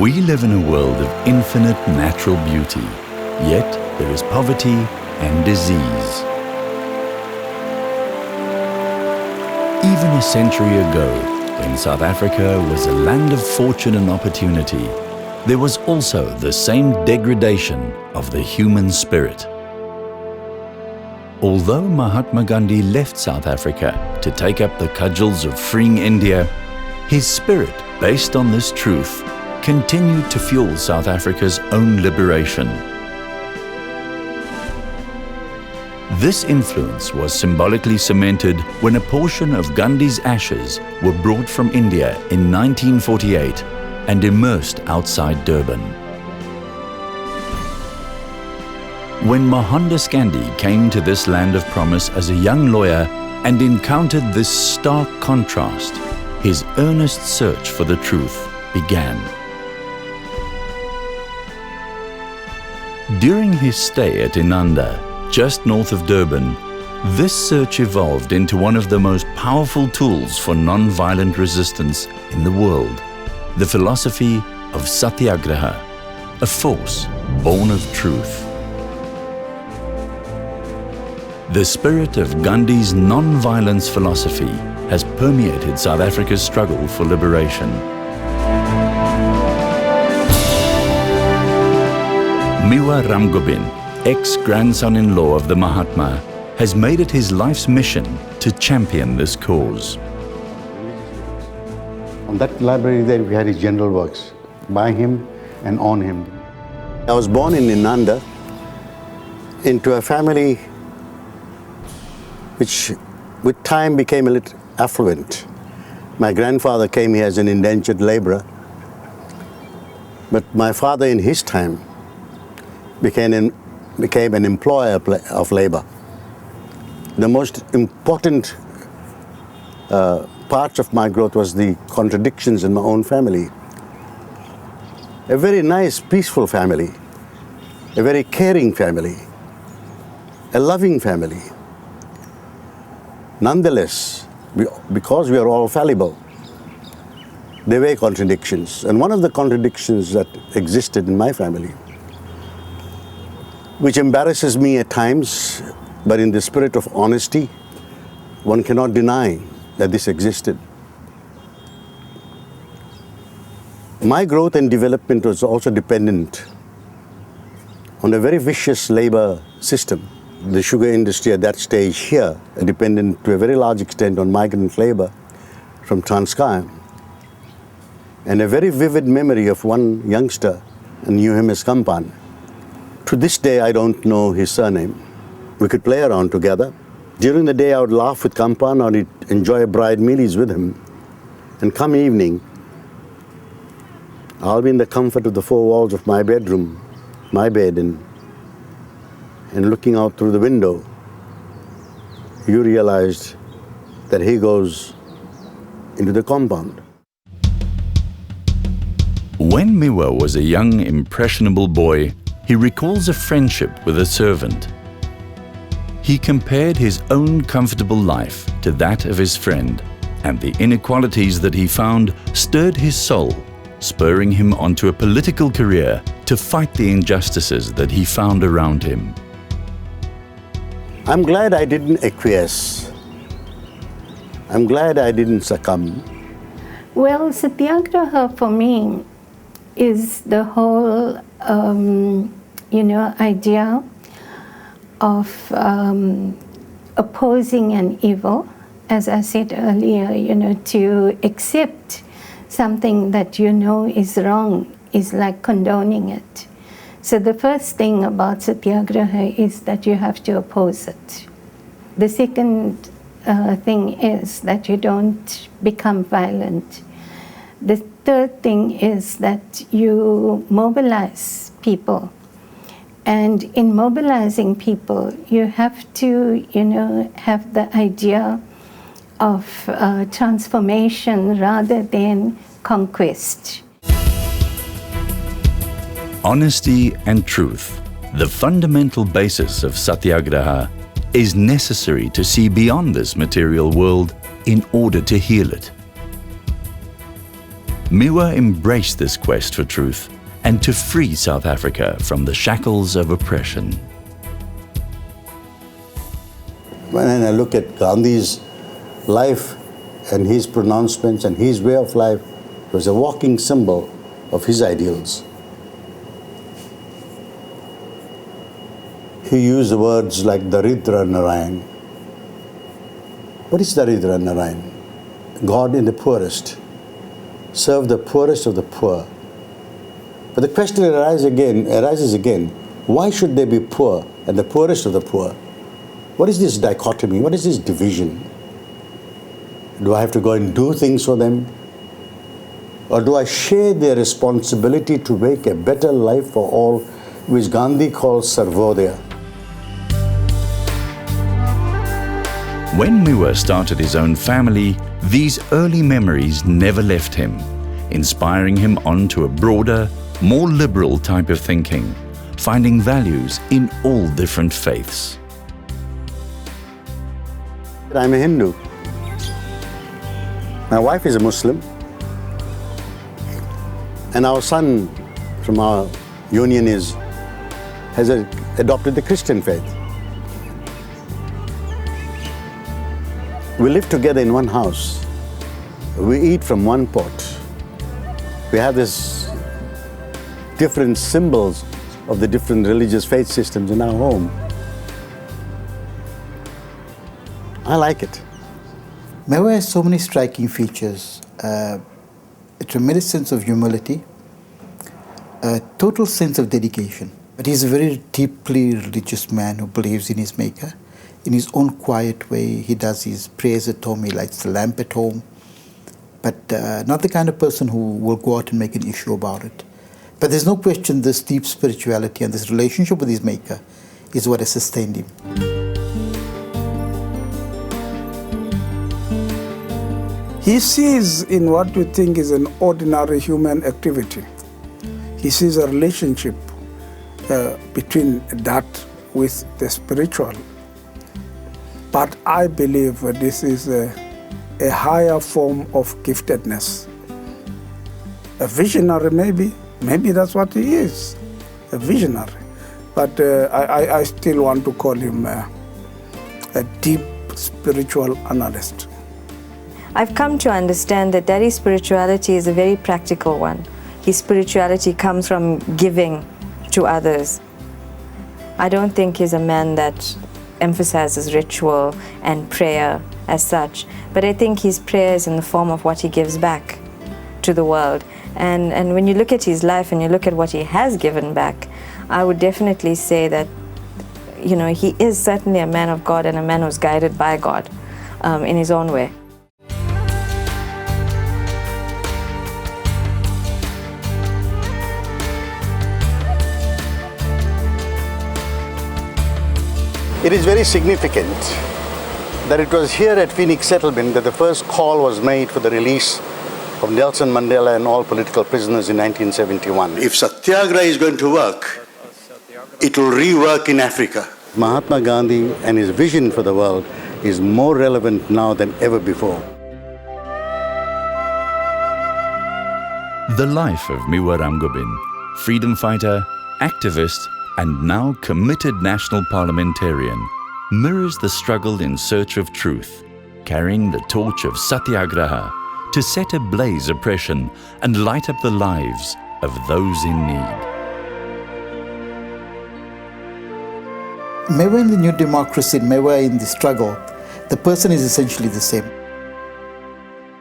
We live in a world of infinite natural beauty, yet there is poverty and disease. Even a century ago, when South Africa was a land of fortune and opportunity, there was also the same degradation of the human spirit. Although Mahatma Gandhi left South Africa to take up the cudgels of freeing India, his spirit, based on this truth, continued to fuel South Africa's own liberation. This influence was symbolically cemented when a portion of Gandhi's ashes were brought from India in 1948 and immersed outside Durban. When Mohandas Gandhi came to this land of promise as a young lawyer and encountered this stark contrast, his earnest search for the truth began. During his stay at Inanda, just north of Durban, this search evolved into one of the most powerful tools for non-violent resistance in the world, the philosophy of Satyagraha, a force born of truth. The spirit of Gandhi's non-violence philosophy has permeated South Africa's struggle for liberation. Mewa Ramgobin, ex-grandson-in-law of the Mahatma, has made it his life's mission to champion this cause. On that library there we had his general works, by him and on him. I was born in Inanda into a family which with time became a little affluent. My grandfather came here as an indentured laborer, but my father in his time became an employer of labor. The most important parts of my growth was the contradictions in my own family. A very nice, peaceful family, a very caring family, a loving family. Nonetheless, because we are all fallible, there were contradictions. And one of the contradictions that existed in my family, which embarrasses me at times, but in the spirit of honesty, one cannot deny that this existed. My growth and development was also dependent on a very vicious labor system. The sugar industry at that stage here, dependent to a very large extent on migrant labor from Transkei. And a very vivid memory of one youngster, I knew him as Kampan. To this day, I don't know his surname. We could play around together. During the day, I would laugh with Kampan, I would enjoy bride mealies with him. And come evening, I'll be in the comfort of the four walls of my bedroom, my bed, and looking out through the window, you realized that he goes into the compound. When Mewa was a young, impressionable boy, he recalls a friendship with a servant. He compared his own comfortable life to that of his friend, and the inequalities that he found stirred his soul, spurring him onto a political career to fight the injustices that he found around him. I'm glad I didn't acquiesce. I'm glad I didn't succumb. Well, Satyagraha for me is the whole, idea of opposing an evil. As I said earlier, to accept something that is wrong is like condoning it. So the first thing about Satyagraha is that you have to oppose it. The second thing is that you don't become violent. The third thing is that you mobilize people. And in mobilizing people, you have to, have the idea of transformation rather than conquest. Honesty and truth, the fundamental basis of Satyagraha, is necessary to see beyond this material world in order to heal it. Mewa embraced this quest for truth and to free South Africa from the shackles of oppression. When I look at Gandhi's life and his pronouncements and his way of life, it was a walking symbol of his ideals. He used the words like Daridra Narayan. What is Daridra Narayan? God in the poorest. Serve the poorest of the poor. But the question arises again, why should they be poor and the poorest of the poor? What is this dichotomy? What is this division? Do I have to go and do things for them? Or do I share their responsibility to make a better life for all, which Gandhi calls Sarvodaya? When Mewa started his own family, these early memories never left him, inspiring him on to a broader, more liberal type of thinking, finding values in all different faiths. I'm a Hindu. My wife is a Muslim. And our son from our union has adopted the Christian faith. We live together in one house. We eat from one pot. We have these different symbols of the different religious faith systems in our home. I like it. Mewa has so many striking features. A tremendous sense of humility, a total sense of dedication. But he's a very deeply religious man who believes in his Maker. In his own quiet way, he does his prayers at home, he lights the lamp at home, but not the kind of person who will go out and make an issue about it. But there's no question this deep spirituality and this relationship with his Maker is what has sustained him. He sees in what we think is an ordinary human activity. He sees a relationship between that with the spiritual. But I believe this is a higher form of giftedness. A visionary maybe that's what he is, a visionary. But I still want to call him a deep spiritual analyst. I've come to understand that Daddy's spirituality is a very practical one. His spirituality comes from giving to others. I don't think he's a man that emphasizes ritual and prayer as such, but I think his prayer is in the form of what he gives back to the world. And when you look at his life and you look at what he has given back, I would definitely say that, you know, he is certainly a man of God and a man who's guided by God in his own way. It is very significant that it was here at Phoenix Settlement that the first call was made for the release of Nelson Mandela and all political prisoners in 1971. If Satyagraha is going to work, it will rework in Africa. Mahatma Gandhi and his vision for the world is more relevant now than ever before. The life of Mewa Ramgobin, freedom fighter, activist, and now committed national parliamentarian, mirrors the struggle in search of truth, carrying the torch of Satyagraha to set ablaze oppression and light up the lives of those in need. Mewa in the new democracy, Mewa in the struggle, the person is essentially the same.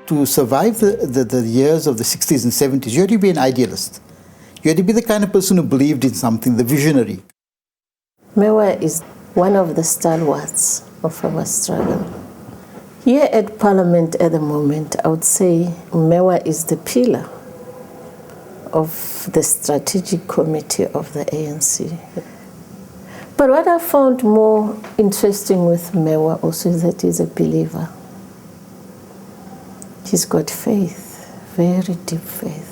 To survive the years of the 60s and 70s, you had to be an idealist. You had to be the kind of person who believed in something, the visionary. Mewa is one of the stalwarts of our struggle. Here at Parliament at the moment, I would say Mewa is the pillar of the strategic committee of the ANC. But what I found more interesting with Mewa also is that he's a believer. He's got faith, very deep faith.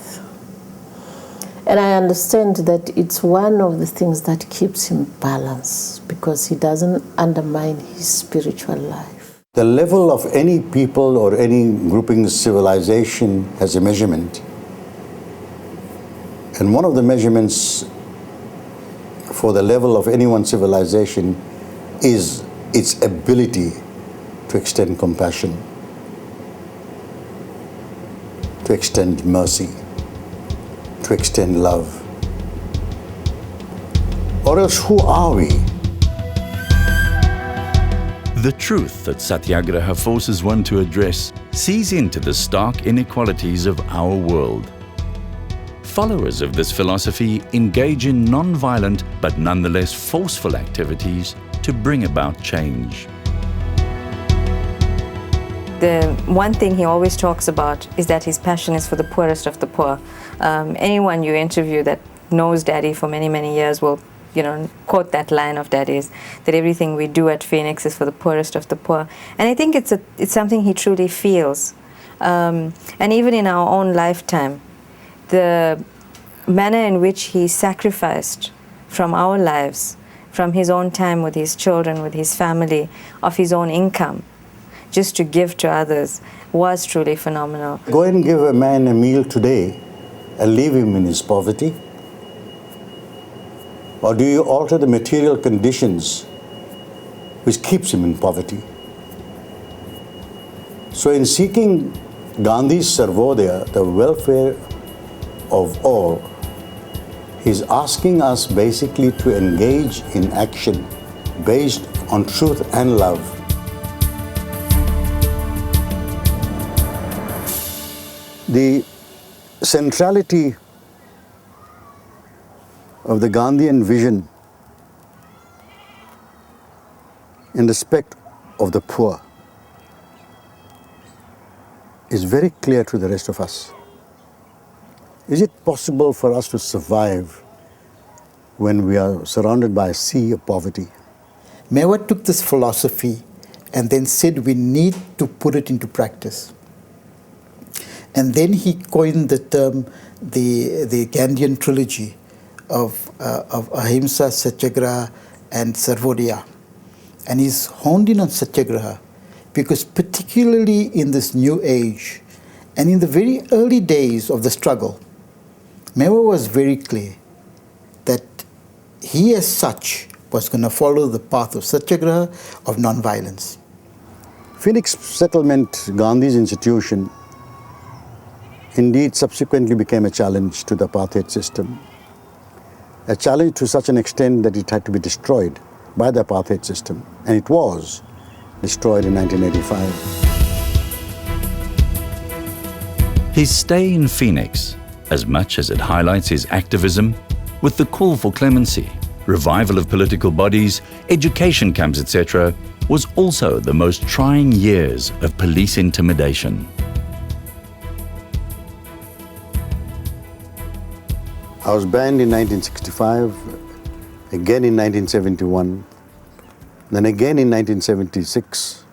And I understand that it's one of the things that keeps him balanced because he doesn't undermine his spiritual life. The level of any people or any grouping's civilization as a measurement And one of the measurements for the level of anyone's civilization is its ability to extend compassion, to extend mercy, to extend love. Or else who are we? The truth that Satyagraha forces one to address sees into the stark inequalities of our world. Followers of this philosophy engage in non-violent but nonetheless forceful activities to bring about change. The one thing he always talks about is that his passion is for the poorest of the poor. Anyone you interview that knows Daddy for many, many years will quote that line of Daddy's, that everything we do at Phoenix is for the poorest of the poor. And I think it's something he truly feels. And even in our own lifetime, the manner in which he sacrificed from our lives, from his own time with his children, with his family, of his own income, just to give to others, was truly phenomenal. Go and give a man a meal today and leave him in his poverty? Or do you alter the material conditions which keeps him in poverty? So in seeking Gandhi's Sarvodaya, the welfare of all, he's asking us basically to engage in action based on truth and love. The centrality of the Gandhian vision in respect of the poor is very clear to the rest of us. Is it possible for us to survive when we are surrounded by a sea of poverty? Mewa took this philosophy and then said we need to put it into practice. And then he coined the term, the Gandhian trilogy of Ahimsa, Satyagraha and Sarvodaya. And he's honed in on Satyagraha because particularly in this new age and in the very early days of the struggle, Mewa was very clear that he as such was going to follow the path of Satyagraha, of non-violence. Phoenix Settlement, Gandhi's institution, indeed subsequently became a challenge to the apartheid system. A challenge to such an extent that it had to be destroyed by the apartheid system. And it was destroyed in 1985. His stay in Phoenix, as much as it highlights his activism, with the call for clemency, revival of political bodies, education camps, etc., was also the most trying years of police intimidation. I was banned in 1965, again in 1971, then again in 1976,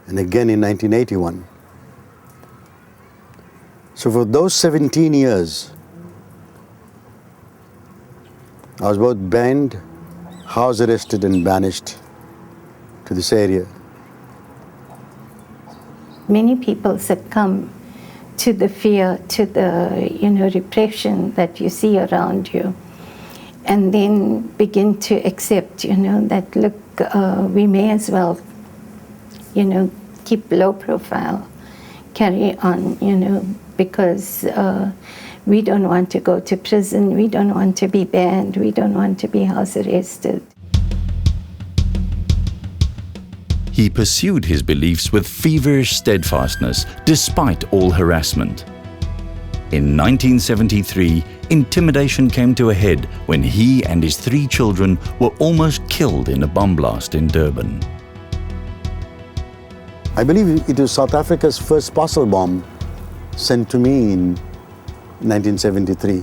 and again in 1981. So for those 17 years, I was both banned, house arrested and banished to this area. Many people succumb to the fear, to the repression that you see around you, and then begin to accept, that look, we may as well, keep low profile, carry on, because we don't want to go to prison, we don't want to be banned, we don't want to be house arrested. He pursued his beliefs with feverish steadfastness, despite all harassment. In 1973, intimidation came to a head when he and his 3 children were almost killed in a bomb blast in Durban. I believe it was South Africa's first parcel bomb sent to me in 1973.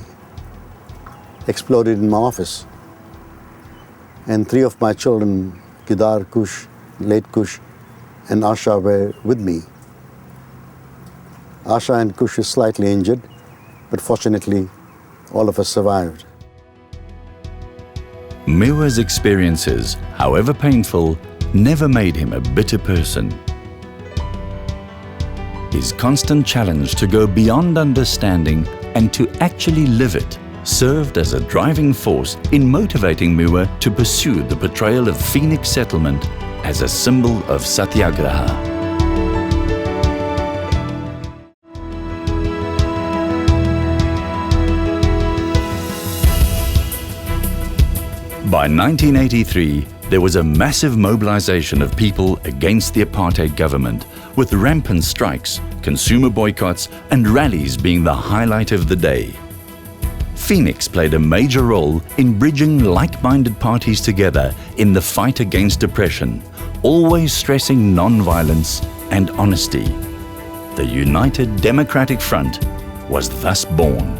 Exploded in my office. And 3 of my children, Kedar, Kush, late Kush, and Asha were with me. Asha and Kush is slightly injured, but fortunately, all of us survived. Mewa's experiences, however painful, never made him a bitter person. His constant challenge to go beyond understanding and to actually live it served as a driving force in motivating Mewa to pursue the portrayal of Phoenix settlement as a symbol of satyagraha. By 1983, there was a massive mobilization of people against the apartheid government, with rampant strikes, consumer boycotts, and rallies being the highlight of the day. Phoenix played a major role in bridging like-minded parties together in the fight against oppression, always stressing non-violence and honesty. The United Democratic Front was thus born.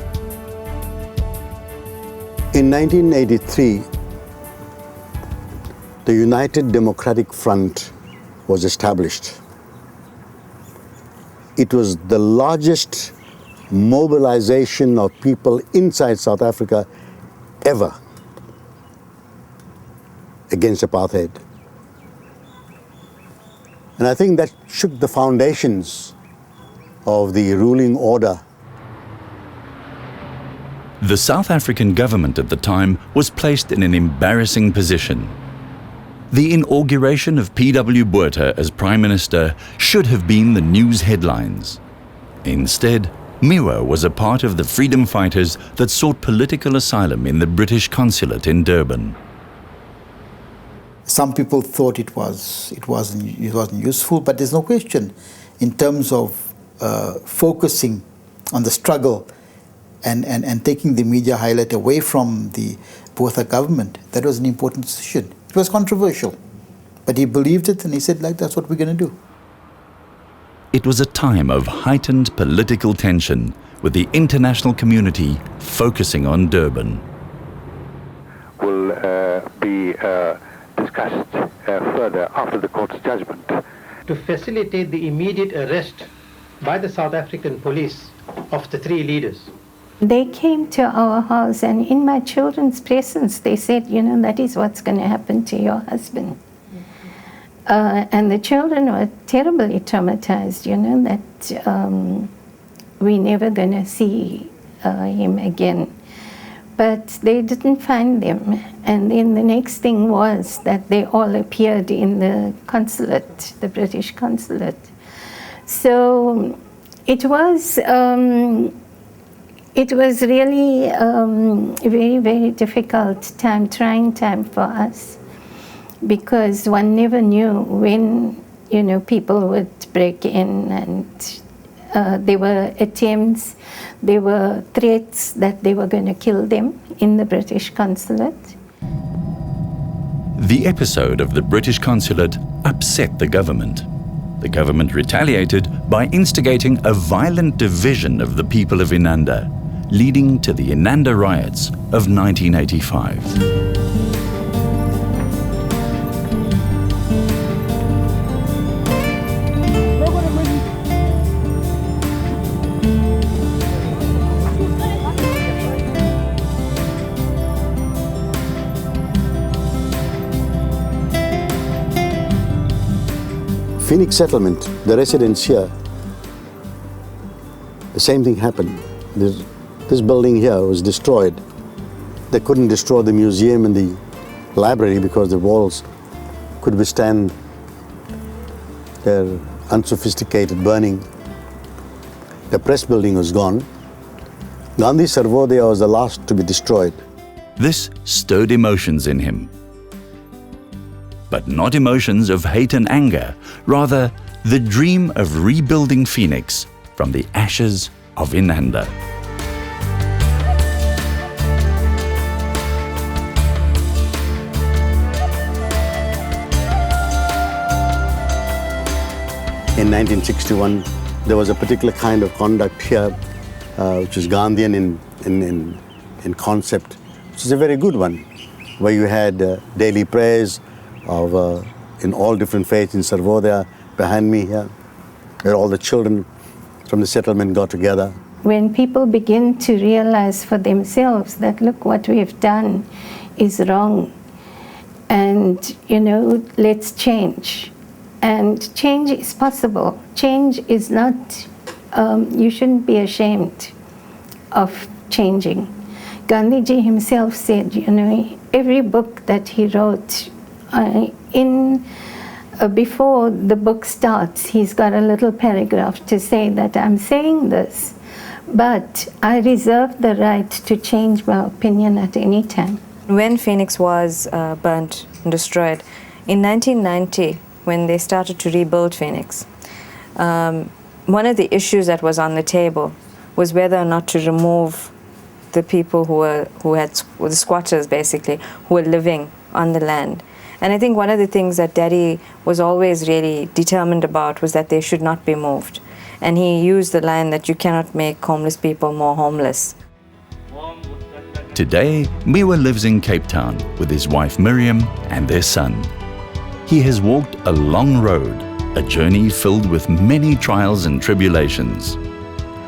In 1983, the United Democratic Front was established. It was the largest mobilization of people inside South Africa ever against apartheid. And I think that shook the foundations of the ruling order. The South African government at the time was placed in an embarrassing position. The inauguration of P.W. Botha as Prime Minister should have been the news headlines. Instead, Mewa was a part of the freedom fighters that sought political asylum in the British consulate in Durban. Some people thought it wasn't useful, but there's no question in terms of focusing on the struggle and taking the media highlight away from the Botha government. That was an important decision. It was controversial, but he believed it and he said, like, that's what we're going to do. It was a time of heightened political tension, with the international community focusing on Durban. Will be discussed further after the court's judgment. To facilitate the immediate arrest by the South African police of the three leaders. They came to our house, and in my children's presence, they said, you know, that is what's going to happen to your husband. And the children were terribly traumatized, you know, that we're never going to see him again. But they didn't find them. And then the next thing was that they all appeared in the consulate, the British consulate. So it was really a very, very difficult time, trying time for us, because one never knew when, you know, people would break in, and there were attempts, there were threats that they were going to kill them in the British consulate. The episode of the British consulate upset the government. The government retaliated by instigating a violent division of the people of Inanda, leading to the Inanda riots of 1985. Phoenix settlement, the residents here, the same thing happened. This building here was destroyed. They couldn't destroy the museum and the library because the walls could withstand their unsophisticated burning. The press building was gone. Gandhi Sarvodaya was the last to be destroyed. This stirred emotions in him. But not emotions of hate and anger, rather the dream of rebuilding Phoenix from the ashes of Inanda. In 1961, there was a particular kind of conduct here, which is Gandhian in concept, which is a very good one, where you had daily prayers of in all different faiths in Sarvodaya, behind me here, where all the children from the settlement got together. When people begin to realize for themselves that, look, what we've done is wrong, and, you know, let's change. And change is possible. Change is not, you shouldn't be ashamed of changing. Gandhiji himself said, you know, every book that he wrote, before the book starts, he's got a little paragraph to say that I'm saying this, but I reserve the right to change my opinion at any time. When Phoenix was burnt and destroyed, in 1990, when they started to rebuild Phoenix, one of the issues that was on the table was whether or not to remove the people were the squatters, basically, who were living on the land. And I think one of the things that Daddy was always really determined about was that they should not be moved. And he used the line that you cannot make homeless people more homeless. Today, Mewa lives in Cape Town with his wife Miriam and their son. He has walked a long road, a journey filled with many trials and tribulations.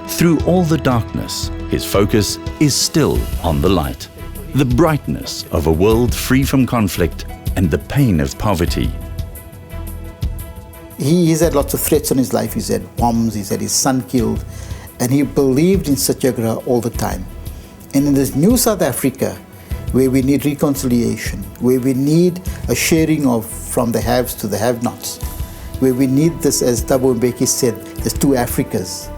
Through all the darkness, his focus is still on the light, the brightness of a world free from conflict and the pain of poverty. He's had lots of threats on his life. He's had bombs, he's had his son killed, and he believed in satyagraha all the time. And in this new South Africa, where we need reconciliation, where we need a sharing of from the haves to the have-nots, where we need this, as Thabo Mbeki said, there's two Africas,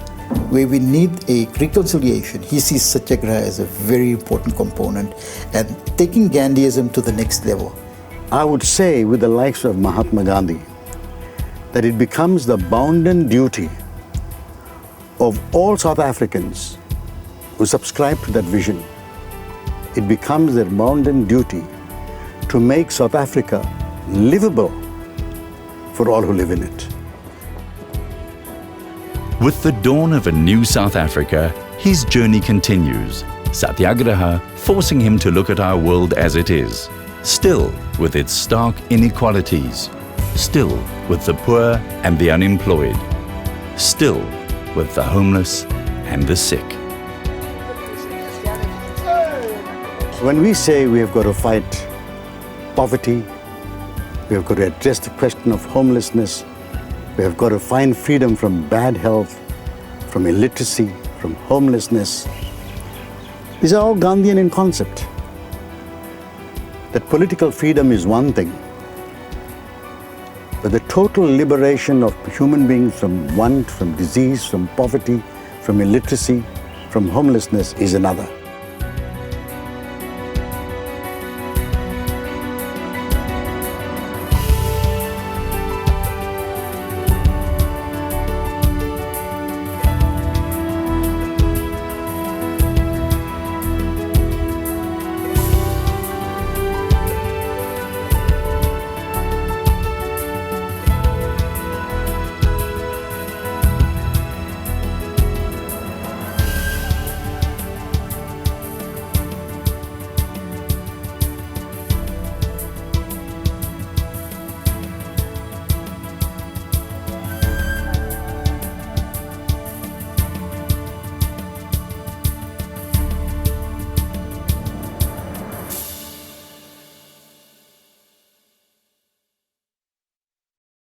where we need a reconciliation, he sees satyagraha as a very important component and taking Gandhiism to the next level. I would say with the likes of Mahatma Gandhi, that it becomes the bounden duty of all South Africans who subscribe to that vision. It becomes their bounden duty to make South Africa livable for all who live in it. With the dawn of a new South Africa, his journey continues, Satyagraha forcing him to look at our world as it is, still with its stark inequalities, still with the poor and the unemployed, still with the homeless and the sick. When we say we have got to fight poverty, we have got to address the question of homelessness, we have got to find freedom from bad health, from illiteracy, from homelessness. These are all Gandhian in concept. That political freedom is one thing, but the total liberation of human beings from want, from disease, from poverty, from illiteracy, from homelessness is another.